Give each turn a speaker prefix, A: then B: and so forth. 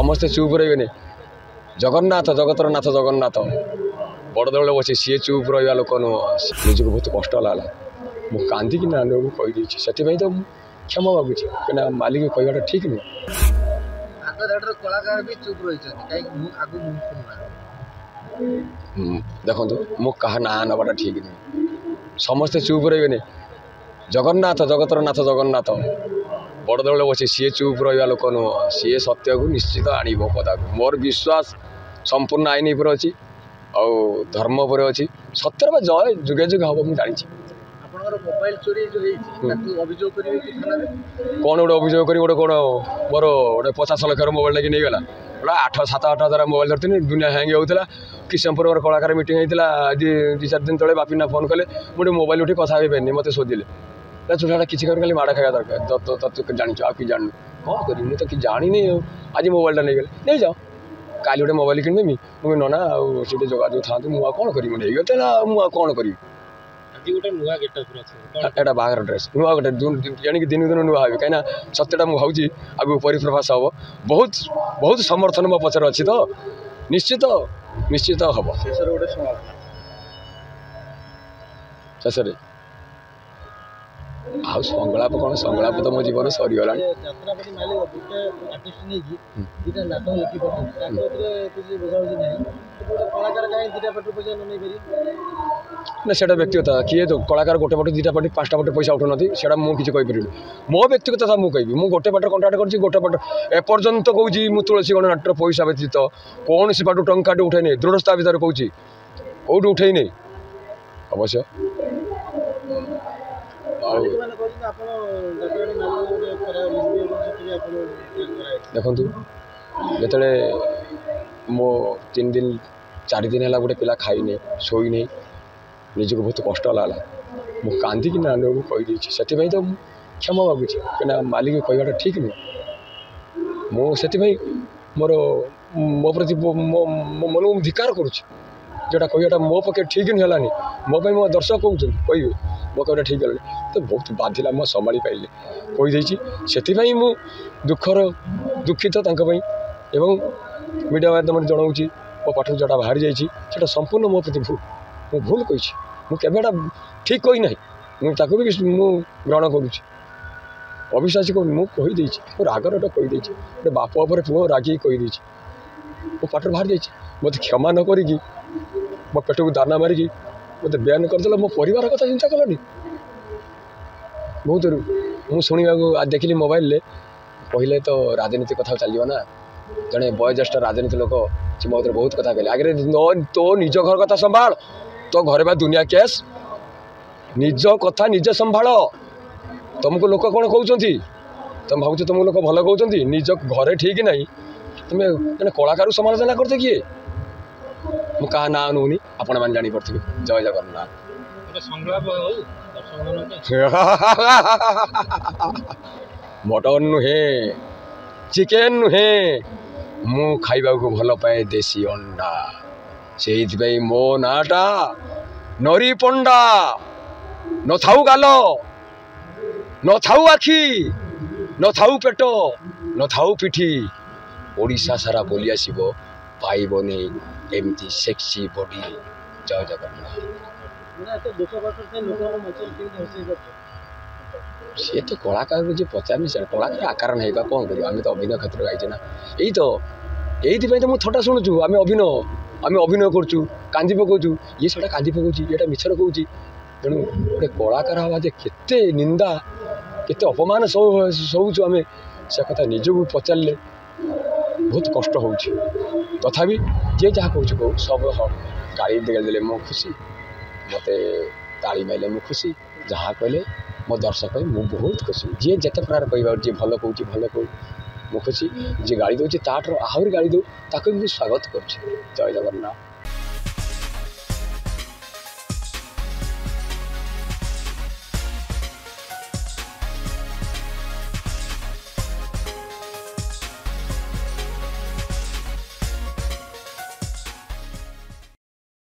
A: समस्ते चुप रही जगन्नाथ जगतर नाथ जगन्नाथ बड़ दौड़ बचे सी चुप रहा लोक नुह निजी बहुत कष्ट लगा मु कांदी कि कहीदे से तो क्षमा मागुची क्या मालिक कहवाटा ठीक नुह
B: कलाकार भी चुप रही
A: देखो मु कहा ना नवाटा ठीक नुह समस्ते चुप रही जगन्नाथ जगतर नाथ जगन्नाथ बड़ दौड़ बचे सी चुप रहा लोक नुह सी सत्य को निश्चित आणव पदा मोर विश्वास संपूर्ण आईन पर अच्छी धर्म पर अच्छी सत्यर जय जुगे जुगे हम मुझे जानी
B: मोबाइल चोरी जो अभियोग करेंगे कि थाना
A: कौन गोटे अभियोग कर गोटे कौन मोर गोटे 50 लाख मोबाइल लेकिन नहीं गला गोटे 7-8 हज़ार मोबाइल धरती दुनिया हैंग होता कि संपर्क कलाकार मीटिंग होता आज 2-4 दिन तले बापिना फोन कले मुझे मोबाइल उठी कथा पारे मत शोधिले चूड़ा किसी खाली माड़ खाया दरकार तो जानी आ कि जानू कौन करी मुझे तो कि जानी आज मोबाइलटा नहीं गले नहीं जाओ काली गोटे मोबाइल किनेमी मुझे नना आगे जोगाजोग था मुझे कौन करी नहीं गले ना मुझे कौन करी एटा बाहर ड्रेस नुआ गोटे जाणी दिन दिन नुआ हे कहीं सत्यटा मुझे आगे परिप्रकाश हम बहुत बहुत समर्थन मो पचर अच्छी तो निश्चित निश्चित हम शेष आ संगलाप कौन संगलाप तो मो जीवन सरीगला ना से व्यक्तिगत किए तो कलाकार गोटे पटे 2टा पटे 5टा पटे पैसा उठा से मुझे कहीपर मो व्यक्तिगत मुझे कहि मुझे गोटे पटे कंट्राक्ट कर गोटे पटे एपर्यंत कहूँ मुझे तुलसी गणनाट्य पैसा व्यतीत कौन सी पाटू टंकाटे उठे नहीं दृढ़ता भितर कौच कौटू उठे नहीं अवश्य देखु जो मो 3 दिन 4 दिन है गोटे पिला खाई शोई नहीं निजी बहुत कष्ट लगा मु कांदी कि कहीदे से तो क्षमा मागुची क्या मालिक कहवाटा ठीक नुह मुझे मोर मो प्रति मो मन को धिकार करुच्ची जोटा कहवाटा मो पके ठीक नहीं है मो मो दर्शक कहते कहे मो कहटा ठीक है तो बहुत बाधिला मो संभाली पाइले कहीदे मु दुखर दुखित एवं मीडिया माध्यम जनाऊँगी मो पाठ जोटा बाहरी जाटा संपूर्ण मो प्रति भूल मु भूल कही मुझे ठीक कही ना मुझे भी ग्रहण करुच्ची अविश्वासी को मुझे मो रागर कहीदे गोटे बाप पर पुओ रागिक कहीदे मो पाठ बाहर जा मत क्षमा न करी मो पेट को दाना मारिकी मत बयान करदेल मो परिवार कथा चिंता कलनी बहुत मुझे शुणा देखिली मोबाइल कहले तो राजनीति कथा चलो ना जड़े वयोज्येष्ठ राजनीति लोक से मत बहुत कथा कहले आगे तो निज घर कथा संभाल तो घरे बा दुनिया केस निज कथा निजे संभाल तुमको लोक कौन कहते तुम भाव तुमको लोक भल कहते निज घरे ठीक ना तुम्हें कलाकार समालोचना करते किए मु क्या ना नौनी आपण मैंने जापे जय जगन्नाथ मटन नुहे चिकेन नुहे मु खाइबा को भल पाए देसी अंडा से मो नाटा नरी पंडा न थाऊ गाल न थाऊ आखि न थाऊ पेट न थाऊ पिठी ओडिशा सारा बोली आसब पाइबनी एमती सेक्सी बॉडी जय जगन्नाथ सी तो कलाकार जो पचार से कलाकार आकार नहीं कौन कर आम तो अभिनय क्षेत्र गाइचे ना यही तो मुझे थटा शुणुचु आम अभिनय करुँ कांदी पकाचु ये सटा कांदी पकाऊँ ये मिछर कहूँ तेणु गोटे कलाकार हवा जे केते निंदा केते अपमान सहूचु आम से कथा निजक पचारे बहुत कष्ट हो तथापि जे जहाँ कहूँ कहू सब गाड़ी देले मो खुशी मत ताली मारे मु खुशी जहाँ कहले मो दर्शक मु बहुत खुशी जी जिते प्रकार कह जी भल कहूँ भल कहूँ मु खुशी जी गाड़ी दूसरी ताठर आहरी गाड़ी दो ताक भी स्वागत कर जय जगन्नाथ।